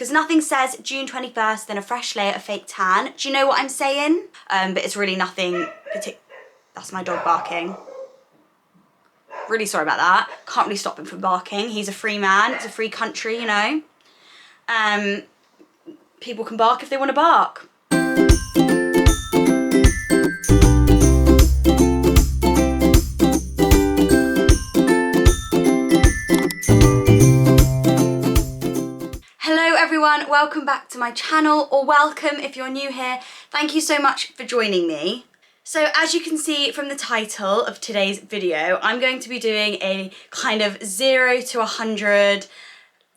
because nothing says June 21st than a fresh layer of fake tan. Do you know what I'm saying? But it's really nothing particular. That's my dog barking. Really sorry about that. Can't really stop him from barking. He's a free man. It's a free country, you know. People can bark if they want to bark. Hello everyone, welcome back to my channel, or welcome if you're new here. Thank you so much for joining me. So as you can see from the title of today's video, I'm going to be doing a kind of 0 to 100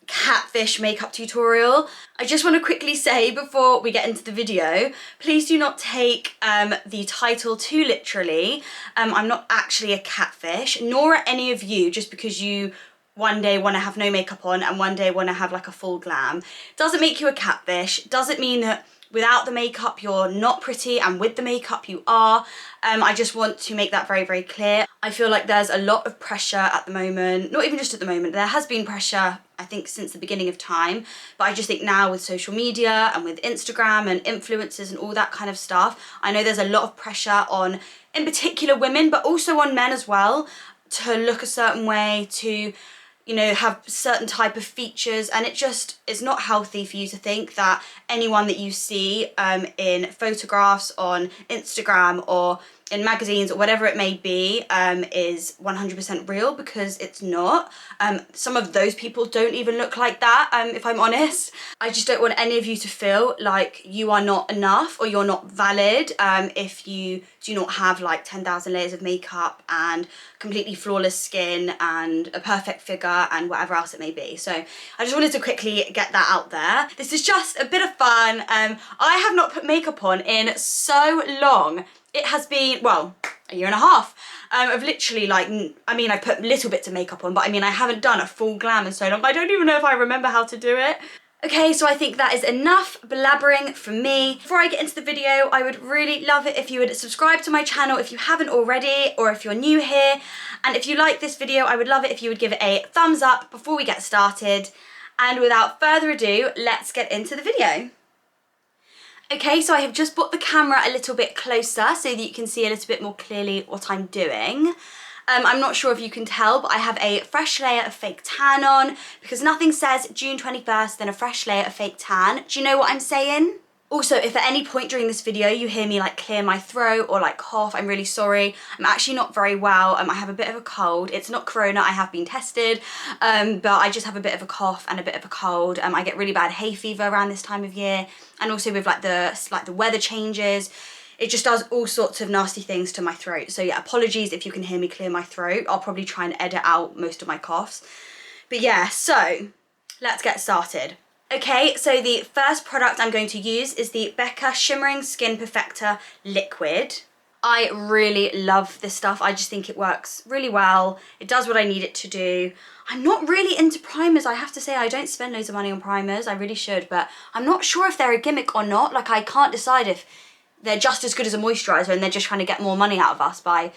catfish makeup tutorial. I just want to quickly say before we get into the video, please do not take the title too literally. I'm not actually a catfish, nor are any of you, just because you one day want to have no makeup on and one day want to have like a full glam. Doesn't make you a catfish, doesn't mean that without the makeup you're not pretty and with the makeup you are. I just want to make that very, very clear. I feel like there's a lot of pressure at the moment, not even just at the moment, there has been pressure I think since the beginning of time, but I just think now with social media and with Instagram and influencers and all that kind of stuff, I know there's a lot of pressure on, in particular women, but also on men as well, to look a certain way, to have certain type of features, and it's not healthy for you to think that anyone that you see in photographs on Instagram or in magazines or whatever it may be is 100% real, because it's not. Some of those people don't even look like that, if I'm honest. I just don't want any of you to feel like you are not enough or you're not valid if you do not have like 10,000 layers of makeup and completely flawless skin and a perfect figure and whatever else it may be. So I just wanted to quickly get that out there. This is just a bit of fun. I have not put makeup on in so long. It has been, well, a year and a half of literally like, I put little bits of makeup on, but I haven't done a full glam in so long. I don't even know if I remember how to do it. Okay, so I think that is enough blabbering from me. Before I get into the video, I would really love it if you would subscribe to my channel if you haven't already, or if you're new here. And if you like this video, I would love it if you would give it a thumbs up before we get started. And without further ado, let's get into the video. Okay, so I have just brought the camera a little bit closer so that you can see a little bit more clearly what I'm doing. I'm not sure if you can tell, but I have a fresh layer of fake tan on, because nothing says June 21st than a fresh layer of fake tan. Do you know what I'm saying? Also, if at any point during this video you hear me like clear my throat or like cough, I'm really sorry. I'm actually not very well. I have a bit of a cold. It's not corona, I have been tested, but I just have a bit of a cough and a bit of a cold. I get really bad hay fever around this time of year, and also with like the weather changes, it just does all sorts of nasty things to my throat. So yeah, apologies if you can hear me clear my throat. I'll probably try and edit out most of my coughs. But yeah, so let's get started. Okay, so the first product I'm going to use is the Becca Shimmering Skin Perfector Liquid. I really love this stuff. I just think it works really well. It does what I need it to do. I'm not really into primers, I have to say. I don't spend loads of money on primers. I really should, but I'm not sure if they're a gimmick or not. Like, I can't decide if they're just as good as a moisturiser and they're just trying to get more money out of us by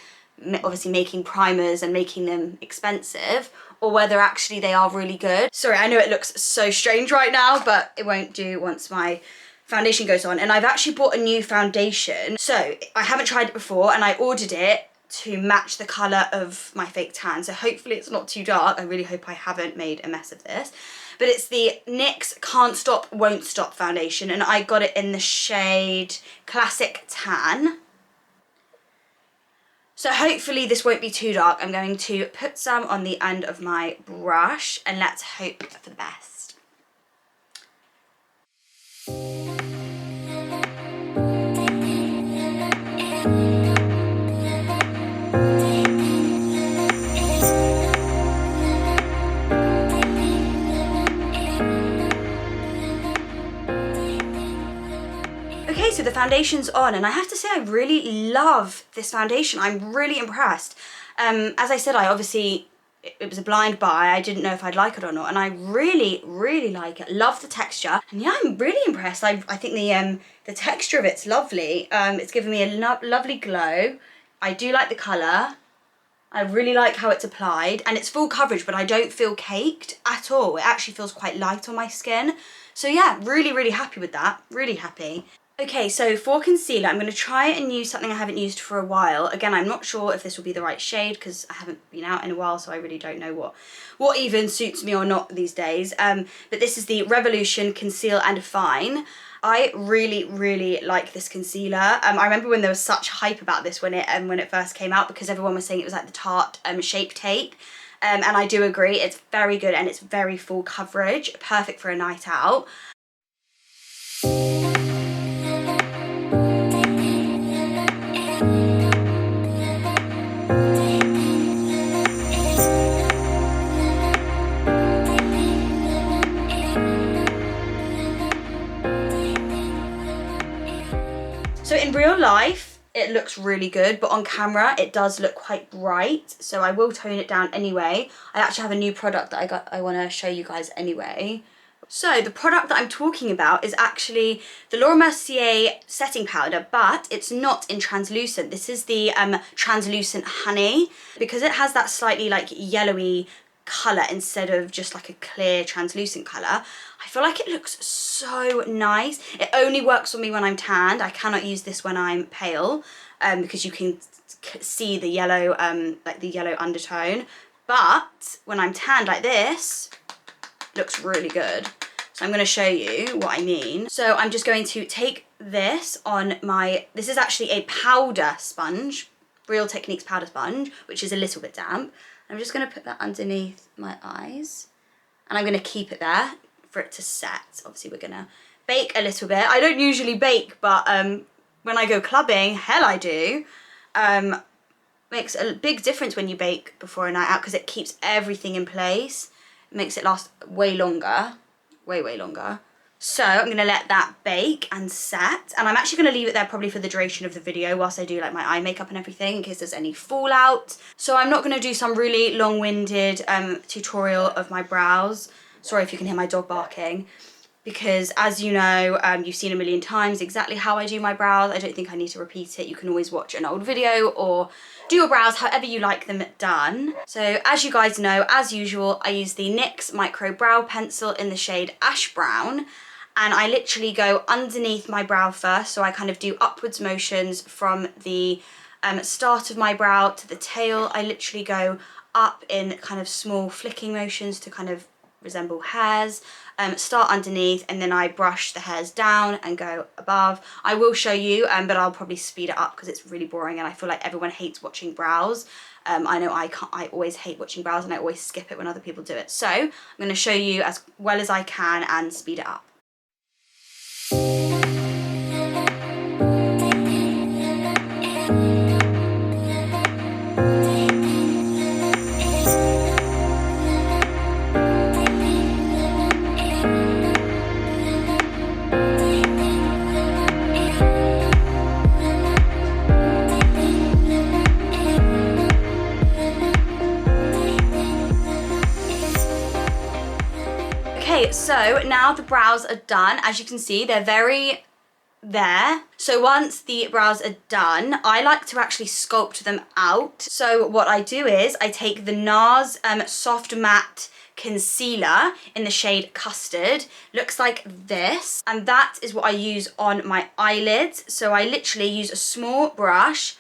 obviously making primers and making them expensive, or whether actually they are really good. Sorry, I know it looks so strange right now, but it won't do once my foundation goes on. And I've actually bought a new foundation. So I haven't tried it before, and I ordered it to match the colour of my fake tan. So hopefully it's not too dark. I really hope I haven't made a mess of this. But it's the NYX Can't Stop, Won't Stop foundation, and I got it in the shade Classic Tan. So hopefully this won't be too dark. I'm going to put some on the end of my brush, and let's hope for the best. Okay, so the foundation's on, and I have to say I really love this foundation. I'm really impressed. As I said, it was a blind buy. I didn't know if I'd like it or not, and I really, really like it. Love the texture, and yeah, I'm really impressed. I think the texture of it's lovely. It's giving me a lovely glow. I do like the colour. I really like how it's applied, and it's full coverage, but I don't feel caked at all. It actually feels quite light on my skin. So yeah, really, really happy with that. Really happy. Okay, so for concealer, I'm going to try and use something I haven't used for a while. Again, I'm not sure if this will be the right shade because I haven't been out in a while, so I really don't know what even suits me or not these days. But this is the Revolution Conceal and Define. I really, really like this concealer. I remember when there was such hype about this when it first came out, because everyone was saying it was like the Tarte Shape Tape. And I do agree, it's very good and it's very full coverage, perfect for a night out. So in real life, it looks really good, but on camera, it does look quite bright. So I will tone it down anyway. I actually have a new product that I want to show you guys anyway. So the product that I'm talking about is actually the Laura Mercier setting powder, but it's not in translucent. This is the translucent honey, because it has that slightly like yellowy colour instead of just like a clear translucent colour. I feel like it looks so nice. It only works on me when I'm tanned. I cannot use this when I'm pale because you can see the yellow, like the yellow undertone. But when I'm tanned like this, it looks really good. So I'm going to show you what I mean. So I'm just going to take this on my, this is actually a powder sponge, Real Techniques powder sponge, which is a little bit damp. I'm just going to put that underneath my eyes and I'm going to keep it there for it to set. Obviously we're going to bake a little bit. I don't usually bake, but when I go clubbing, hell I do. Makes a big difference when you bake before a night out because it keeps everything in place. It makes it last way longer, way longer. So I'm going to let that bake and set, and I'm actually going to leave it there probably for the duration of the video whilst I do like my eye makeup and everything in case there's any fallout. So I'm not going to do some really long-winded tutorial of my brows. Sorry if you can hear my dog barking, because as you know, you've seen a million times exactly how I do my brows. I don't think I need to repeat it. You can always watch an old video or do your brows however you like them done. So as you guys know, as usual, I use the NYX Micro Brow Pencil in the shade Ash Brown. And I literally go underneath my brow first, so I kind of do upwards motions from the start of my brow to the tail. I literally go up in kind of small flicking motions to kind of resemble hairs. Start underneath and then I brush the hairs down and go above. I will show you, but I'll probably speed it up because it's really boring and I feel like everyone hates watching brows. I know I always hate watching brows and I always skip it when other people do it. So I'm going to show you as well as I can and speed it up. Okay, so now the brows are done. As you can see, they're very there. So once the brows are done, I like to actually sculpt them out. So what I do is I take the NARS Soft Matte Concealer in the shade Custard. Looks like this. And that is what I use on my eyelids. So I literally use a small brush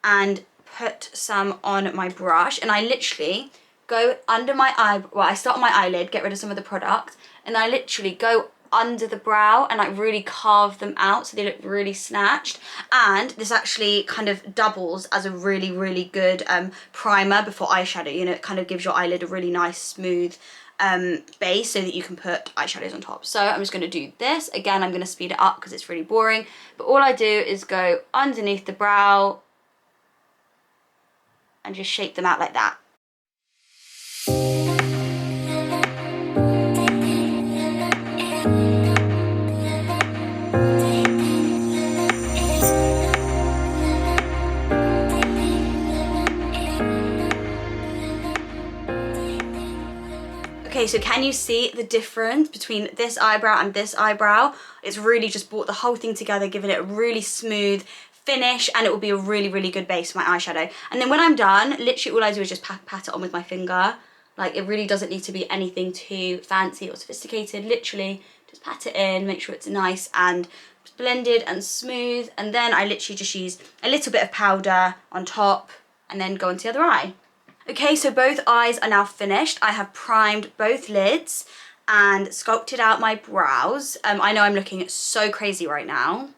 and put some on my brush. And I literally go under my eye, well, I start on my eyelid, get rid of some of the product, and I literally go under the brow and like really carve them out so they look really snatched. And this actually kind of doubles as a really, really good primer before eyeshadow. You know, it kind of gives your eyelid a really nice smooth base so that you can put eyeshadows on top. So I'm just going to do this. Again, I'm going to speed it up because it's really boring. But all I do is go underneath the brow and just shape them out like that. Okay, so can you see the difference between this eyebrow and this eyebrow? It's really just brought the whole thing together, giving it a really smooth finish, and it will be a really, really good base for my eyeshadow. And then when I'm done, literally all I do is just pat it on with my finger. Like, it really doesn't need to be anything too fancy or sophisticated. Literally just pat it in, make sure it's nice and blended and smooth, and then I literally just use a little bit of powder on top and then go onto the other eye. Okay, so both eyes are now finished. I have primed both lids and sculpted out my brows. I know I'm looking so crazy right now,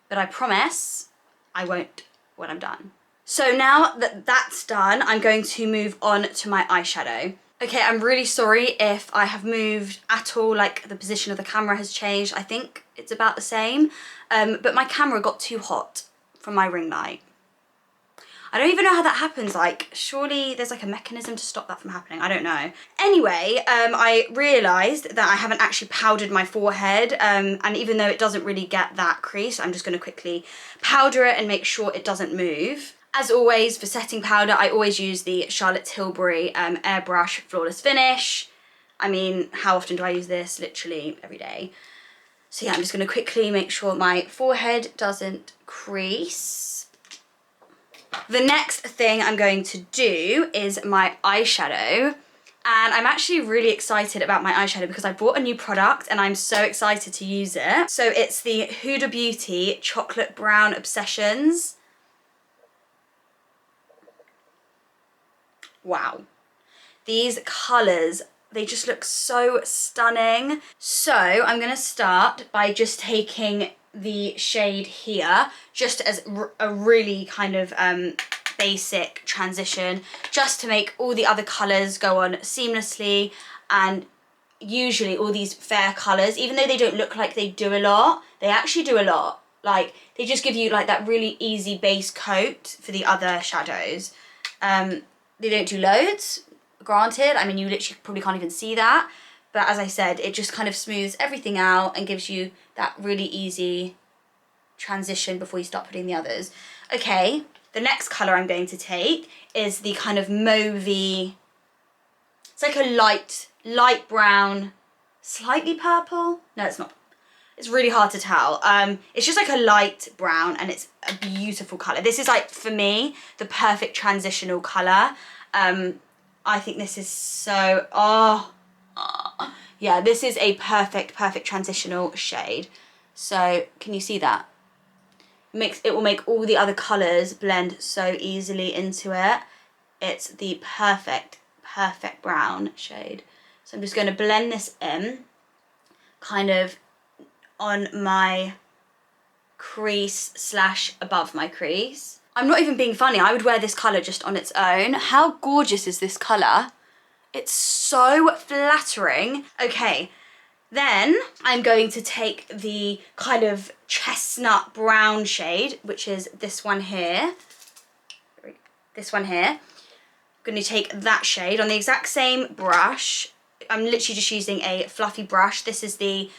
but I promise I won't when I'm done. So now that that's done, I'm going to move on to my eyeshadow. Okay, I'm really sorry if I have moved at all, like the position of the camera has changed. I think it's about the same, but my camera got too hot from my ring light. I don't even know how that happens, like surely there's like a mechanism to stop that from happening, I don't know. Anyway, I realised that I haven't actually powdered my forehead, and even though it doesn't really get that crease, I'm just going to quickly powder it and make sure it doesn't move. As always, for setting powder, I always use the Charlotte Tilbury Airbrush Flawless Finish. I mean, how often do I use this? Literally every day. So yeah, I'm just going to quickly make sure my forehead doesn't crease. The next thing I'm going to do is my eyeshadow. And I'm actually really excited about my eyeshadow because I bought a new product and I'm so excited to use it. So it's the Huda Beauty Chocolate Brown Obsessions. Wow, these colours, they just look so stunning. So I'm going to start by just taking the shade here, just as a really kind of basic transition, just to make all the other colours go on seamlessly. And usually all these fair colours, even though they don't look like they do a lot, they actually do a lot. Like, they just give you like that really easy base coat for the other shadows. They don't do loads, granted. I mean, you literally probably can't even see that. But as I said, it just kind of smooths everything out and gives you that really easy transition before you start putting the others. Okay, the next colour I'm going to take is the kind of mauvey, it's like a light brown, slightly purple. No, it's not. It's really hard to tell. It's just like a light brown and it's a beautiful colour. This is like, for me, the perfect transitional colour. I think this is so, yeah, this is a perfect transitional shade. So can you see that? It will make all the other colours blend so easily into it. It's the perfect brown shade. So I'm just going to blend this in, kind of on my crease / above my crease. I'm not even being funny, I would wear this colour just on its own. How gorgeous is this colour? It's so flattering. Okay, then I'm going to take the kind of chestnut brown shade, which is this one here. This one here. I'm going to take that shade on the exact same brush. I'm literally just using a fluffy brush. This is the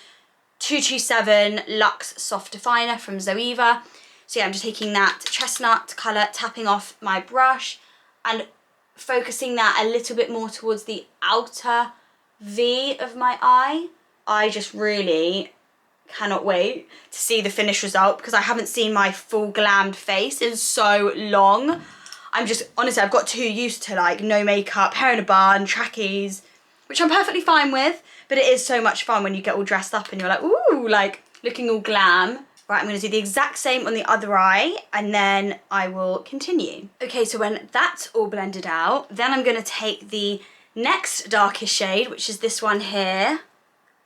227 Luxe Soft Definer from Zoeva. So yeah, I'm just taking that chestnut colour, tapping off my brush and focusing that a little bit more towards the outer V of my eye. I just really cannot wait to see the finished result because I haven't seen my full glammed face in so long. Honestly, I've got too used to like no makeup, hair in a bun, trackies, which I'm perfectly fine with. But it is so much fun when you get all dressed up and you're like, ooh, like looking all glam. Right, I'm going to do the exact same on the other eye and then I will continue. Okay, so when that's all blended out, then I'm going to take the next darkest shade, which is this one here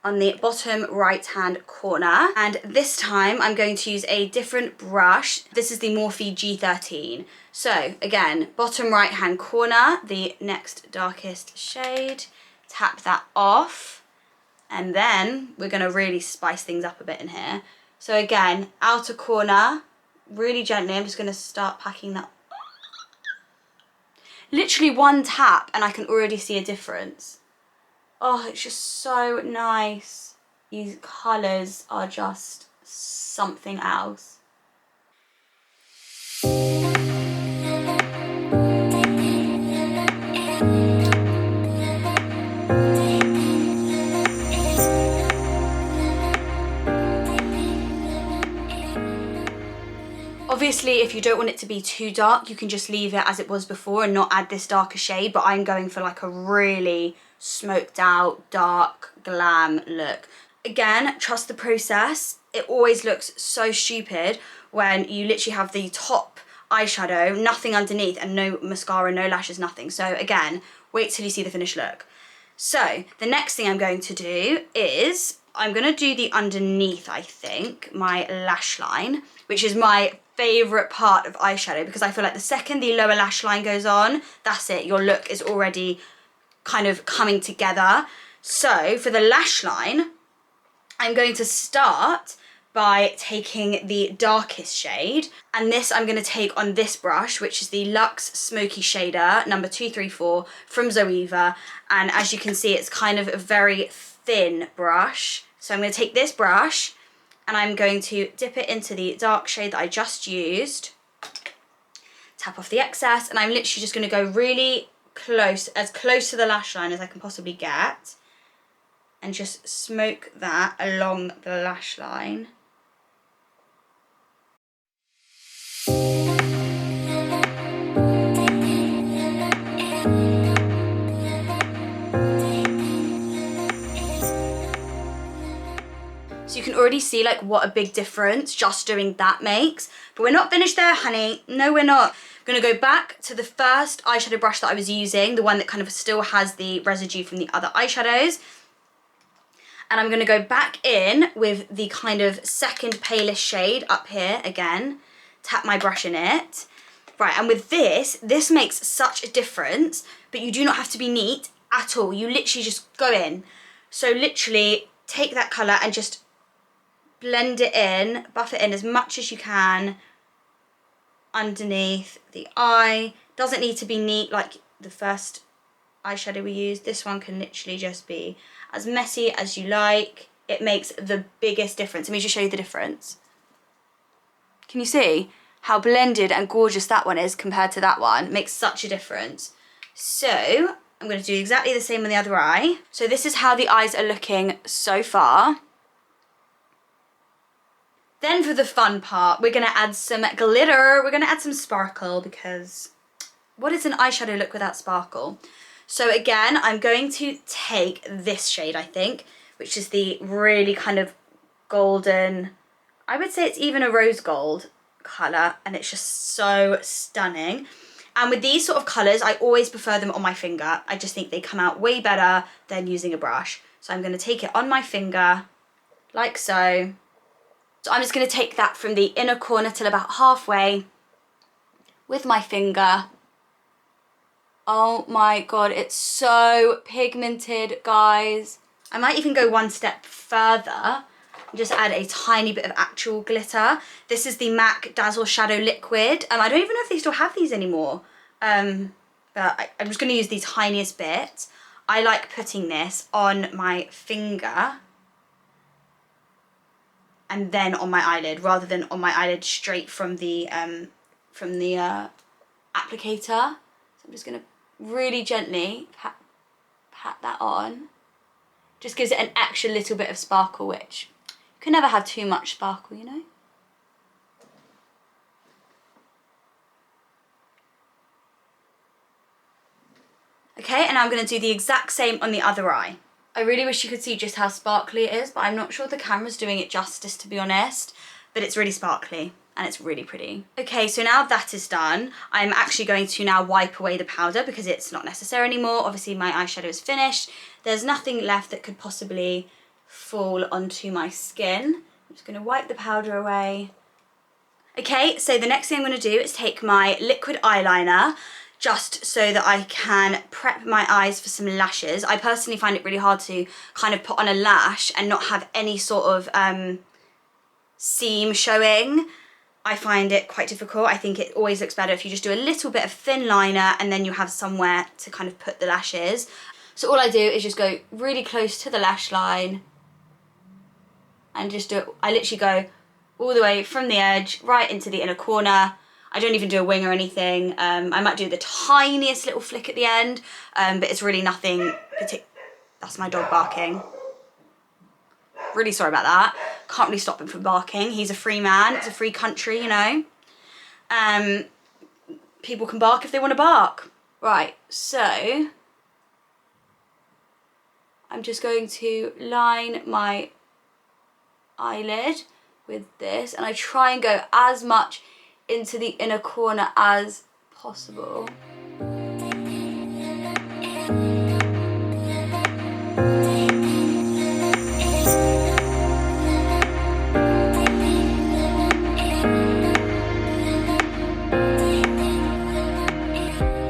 on the bottom right hand corner. And this time I'm going to use a different brush. This is the Morphe G13. So again, bottom right hand corner, the next darkest shade, tap that off. And then we're going to really spice things up a bit in here. So again, outer corner, really gently, I'm just going to start packing that. Literally one tap and I can already see a difference. Oh, it's just so nice. These colours are just something else. Obviously, if you don't want it to be too dark, you can just leave it as it was before and not add this darker shade, but I'm going for like a really smoked out, dark, glam look. Again, trust the process. It always looks so stupid when you literally have the top eyeshadow, nothing underneath, and no mascara, no lashes, nothing. So again, wait till you see the finished look. So the next thing I'm going to do is I'm going to do the underneath, I think, my lash line, which is my favourite part of eyeshadow, because I feel like the second the lower lash line goes on, that's it, your look is already kind of coming together. So for the lash line, I'm going to start by taking the darkest shade, and this I'm going to take on this brush, which is the Luxe Smoky Shader number 234 from Zoeva, and as you can see it's kind of a very thin brush. So I'm going to take this brush and I'm going to dip it into the dark shade that I just used, tap off the excess, and I'm literally just going to go really close to the lash line as I can possibly get, and just smoke that along the lash line. So you can already see like what a big difference just doing that makes. But we're not finished there, honey. No, we're not. I'm gonna go back to the first eyeshadow brush that I was using, the one that kind of still has the residue from the other eyeshadows. And I'm gonna go back in with the kind of second palest shade up here again, tap my brush in it. Right, and with this makes such a difference, but you do not have to be neat at all. You literally just go in. So literally take that colour and just blend it in, buff it in as much as you can underneath the eye. Doesn't need to be neat like the first eyeshadow we used. This one can literally just be as messy as you like. It makes the biggest difference. Let me just show you the difference. Can you see how blended and gorgeous that one is compared to that one? It makes such a difference. So I'm going to do exactly the same on the other eye. So this is how the eyes are looking so far. Then for the fun part, we're going to add some glitter. We're going to add some sparkle, because what is an eyeshadow look without sparkle? So again, I'm going to take this shade, I think, which is the really kind of golden, I would say it's even a rose gold colour, and it's just so stunning. And with these sort of colours, I always prefer them on my finger. I just think they come out way better than using a brush. So I'm going to take it on my finger, like so. So I'm just going to take that from the inner corner till about halfway with my finger. Oh my god, it's so pigmented, guys. I might even go one step further and just add a tiny bit of actual glitter. This is the MAC Dazzle Shadow Liquid. I don't even know if they still have these anymore. But I'm just going to use the tiniest bit. I like putting this on my finger and then on my eyelid, rather than on my eyelid straight from the applicator. So I'm just going to really gently pat that on. Just gives it an extra little bit of sparkle, which you can never have too much sparkle, you know? Okay, and now I'm going to do the exact same on the other eye. I really wish you could see just how sparkly it is, but I'm not sure the camera's doing it justice, to be honest. But it's really sparkly and it's really pretty. Okay, so now that is done, I'm actually going to now wipe away the powder because it's not necessary anymore. Obviously my eyeshadow is finished. There's nothing left that could possibly fall onto my skin. I'm just going to wipe the powder away. Okay, so the next thing I'm going to do is take my liquid eyeliner, just so that I can prep my eyes for some lashes. I personally find it really hard to kind of put on a lash and not have any sort of seam showing. I find it quite difficult. I think it always looks better if you just do a little bit of thin liner and then you have somewhere to kind of put the lashes. So all I do is just go really close to the lash line and just do it. I literally go all the way from the edge right into the inner corner. I don't even do a wing or anything. I might do the tiniest little flick at the end, but it's really nothing particular. That's my dog barking. Really sorry about that. Can't really stop him from barking. He's a free man. It's a free country, you know. People can bark if they want to bark. Right, so I'm just going to line my eyelid with this, and I try and go as much into the inner corner as possible.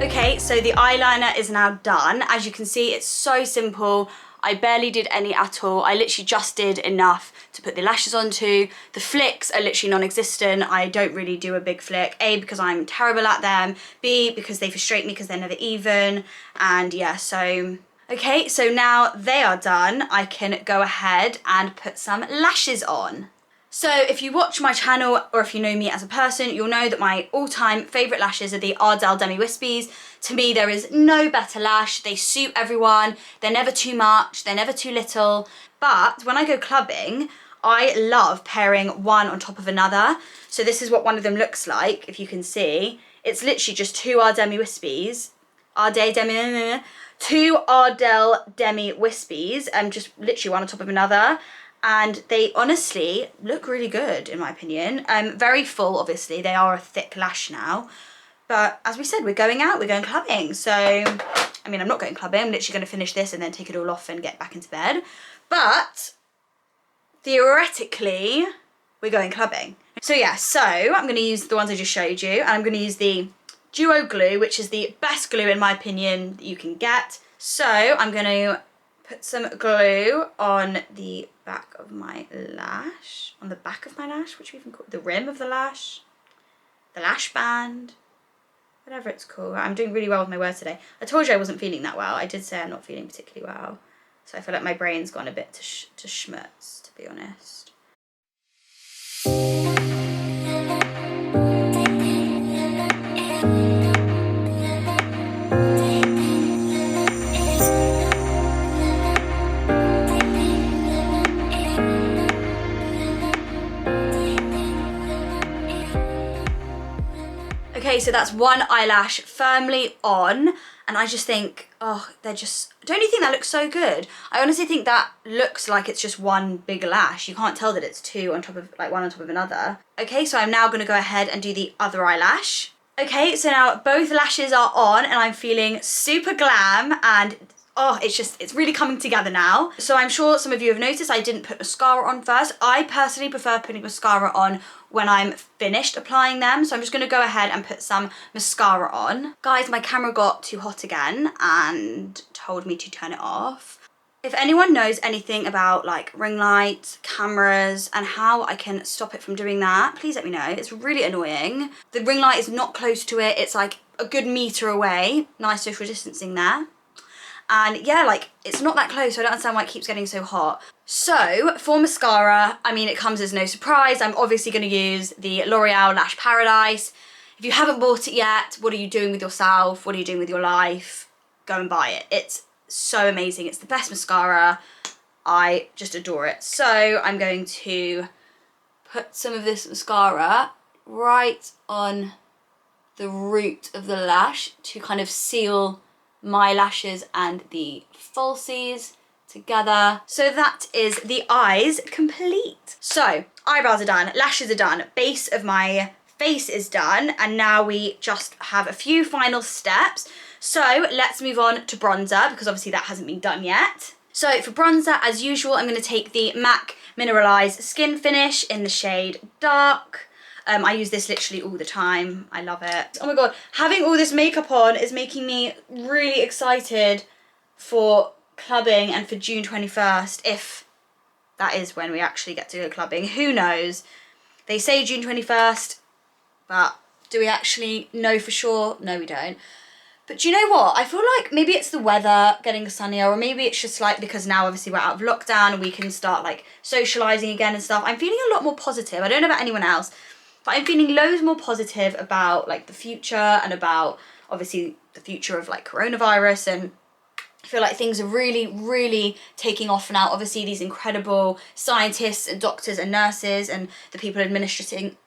Okay, so the eyeliner is now done. As you can see, it's so simple. I barely did any at all. I literally just did enough to put the lashes onto. The flicks are literally non-existent. I don't really do a big flick. A, because I'm terrible at them. B, because they frustrate me because they're never even. And yeah, so... Okay, so now they are done, I can go ahead and put some lashes on. So if you watch my channel or if you know me as a person, you'll know that my all-time favourite lashes are the Ardell Demi Wispies. To me, there is no better lash. They suit everyone. They're never too much. They're never too little. But when I go clubbing, I love pairing one on top of another. So this is what one of them looks like, if you can see. It's literally just two Ardell Demi Wispies. Two Ardell Demi Wispies, just literally one on top of another. And they honestly look really good, in my opinion. Very full, obviously. They are a thick lash now. But as we said, we're going out, we're going clubbing. So, I mean, I'm not going clubbing. I'm literally going to finish this and then take it all off and get back into bed. But theoretically, we're going clubbing. So yeah, so I'm going to use the ones I just showed you. And I'm going to use the Duo Glue, which is the best glue, in my opinion, that you can get. So I'm going to put some glue on the back of my lash, what do you even call it? The rim of the lash band, whatever it's called. I'm doing really well with my words today. I told you I wasn't feeling that well. I did say I'm not feeling particularly well, so I feel like my brain's gone a bit to schmutz, to be honest. Okay, so that's one eyelash firmly on, and I just think, oh, they're just, don't you think that looks so good? I honestly think that looks like it's just one big lash. You can't tell that it's two on top of, like one on top of another. Okay, so I'm now gonna go ahead and do the other eyelash. Okay, so now both lashes are on and I'm feeling super glam, and oh, it's really coming together now. So I'm sure some of you have noticed I didn't put mascara on first. I personally prefer putting mascara on when I'm finished applying them. So I'm just gonna go ahead and put some mascara on. Guys, my camera got too hot again and told me to turn it off. If anyone knows anything about like ring lights, cameras, and how I can stop it from doing that, please let me know. It's really annoying. The ring light is not close to it. It's like a good meter away. Nice social distancing there. And yeah, like, it's not that close, so I don't understand why it keeps getting so hot. So, for mascara, I mean, it comes as no surprise. I'm obviously going to use the L'Oreal Lash Paradise. If you haven't bought it yet, what are you doing with yourself? What are you doing with your life? Go and buy it. It's so amazing. It's the best mascara. I just adore it. So, I'm going to put some of this mascara right on the root of the lash to kind of seal my lashes and the falsies together. So that is the eyes complete. So eyebrows are done, lashes are done, base of my face is done, and now we just have a few final steps. So let's move on to bronzer, because obviously that hasn't been done yet. So for bronzer, as usual, I'm going to take the MAC Mineralized Skin Finish in the shade Dark. I use this literally all the time. I love it. Oh my god, having all this makeup on is making me really excited for clubbing and for June 21st, if that is when we actually get to go clubbing. Who knows? They say June 21st, but do we actually know for sure? No, we don't. But do you know what? I feel like maybe it's the weather getting sunnier, or maybe it's just like because now obviously we're out of lockdown and we can start like socialising again and stuff. I'm feeling a lot more positive. I don't know about anyone else, but I'm feeling loads more positive about like the future and about obviously the future of like coronavirus, and I feel like things are really, really taking off now. Obviously these incredible scientists and doctors and nurses and the people administering,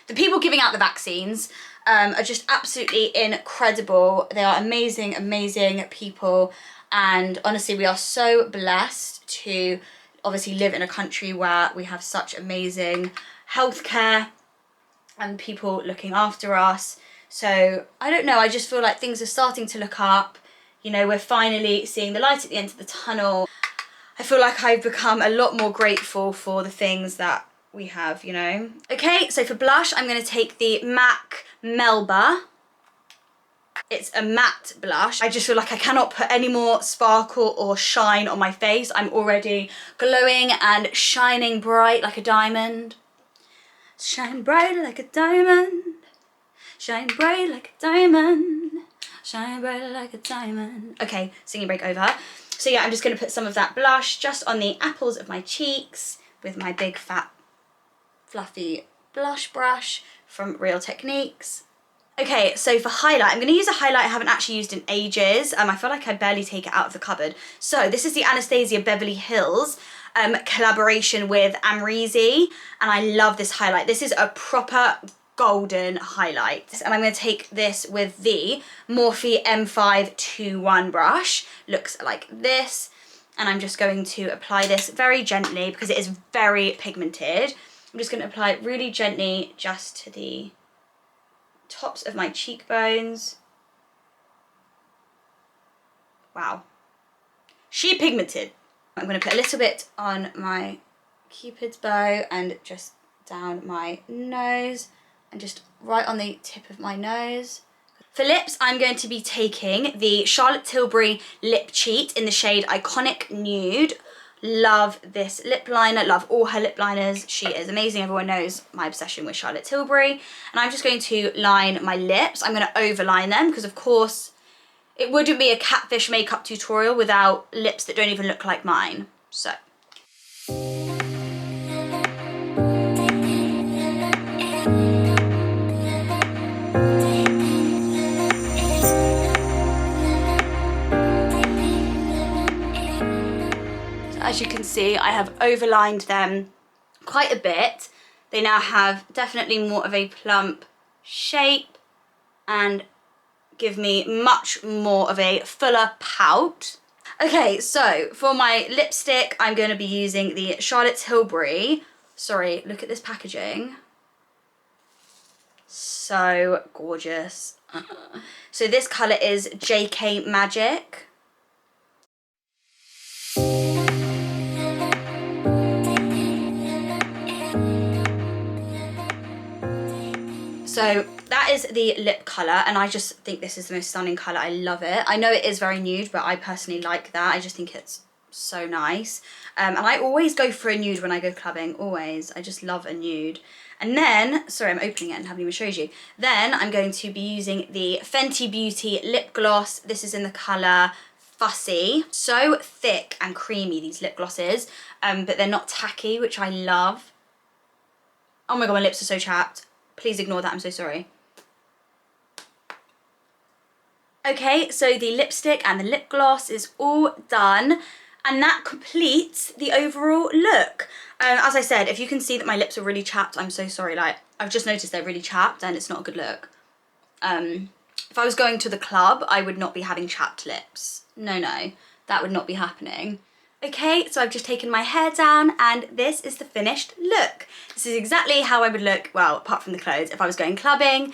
the people giving out the vaccines are just absolutely incredible. They are amazing, amazing people. And honestly, we are so blessed to obviously live in a country where we have such amazing healthcare and people looking after us. So I don't know, I just feel like things are starting to look up. You know, we're finally seeing the light at the end of the tunnel. I feel like I've become a lot more grateful for the things that we have, you know. Okay, so for blush, I'm going to take the MAC Melba. It's a matte blush. I just feel like I cannot put any more sparkle or shine on my face. I'm already glowing and shining bright like a diamond. Shine bright like a diamond. Shine bright like a diamond. Shine bright like a diamond. Okay, singing break over. So yeah, I'm just going to put some of that blush just on the apples of my cheeks with my big fat fluffy blush brush from Real Techniques. Okay, so for highlight, I'm going to use a highlight I haven't actually used in ages. I feel like I barely take it out of the cupboard. So this is the Anastasia Beverly Hills collaboration with Amrezy, and I love this highlight. This is a proper golden highlight, and I'm going to take this with the Morphe M521 brush. Looks like this, and I'm just going to apply this very gently because it is very pigmented. I'm just going to apply it really gently just to the tops of my cheekbones. Wow, she pigmented. I'm going to put a little bit on my Cupid's bow and just down my nose and just right on the tip of my nose. For lips, I'm going to be taking the Charlotte Tilbury Lip Cheat in the shade Iconic Nude. Love this lip liner, love all her lip liners. She is amazing. Everyone knows my obsession with Charlotte Tilbury. And I'm just going to line my lips. I'm going to overline them because, of course, it wouldn't be a catfish makeup tutorial without lips that don't even look like mine. So. As you can see, I have overlined them quite a bit. They now have definitely more of a plump shape and give me much more of a fuller pout. Okay, so for my lipstick, I'm going to be using the Charlotte Tilbury. Sorry, look at this packaging. So gorgeous. So this colour is JK Magic. So that is the lip colour, and I just think this is the most stunning colour. I love it. I know it is very nude, but I personally like that. I just think it's so nice. And I always go for a nude when I go clubbing, always. I just love a nude. And then, sorry, I'm opening it and haven't even showed you. Then I'm going to be using the Fenty Beauty lip gloss. This is in the colour Fussy. So thick and creamy, these lip glosses, but they're not tacky, which I love. Oh my god, my lips are so chapped. Please ignore that, I'm so sorry. Okay, so the lipstick and the lip gloss is all done, and that completes the overall look. As I said, if you can see that my lips are really chapped, I'm so sorry. Like, I've just noticed they're really chapped and it's not a good look. If I was going to the club, I would not be having chapped lips. No, that would not be happening. Okay, so I've just taken my hair down and this is the finished look. This is exactly how I would look, well, apart from the clothes, if I was going clubbing.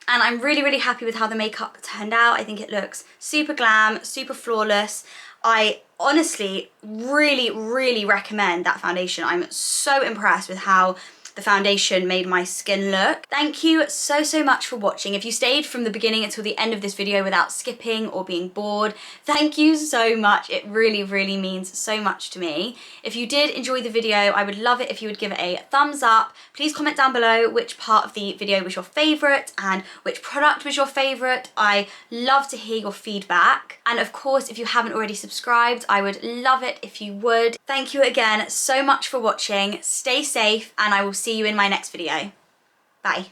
And I'm really, really happy with how the makeup turned out. I think it looks super glam, super flawless. I honestly really, really recommend that foundation. I'm so impressed with how the foundation made my skin look. Thank you so, so much for watching. If you stayed from the beginning until the end of this video without skipping or being bored, thank you so much. It really, really means so much to me. If you did enjoy the video, I would love it if you would give it a thumbs up. Please comment down below which part of the video was your favorite and which product was your favorite. I love to hear your feedback. And of course, if you haven't already subscribed, I would love it if you would. Thank you again so much for watching. Stay safe, and I will see you in my next video. Bye.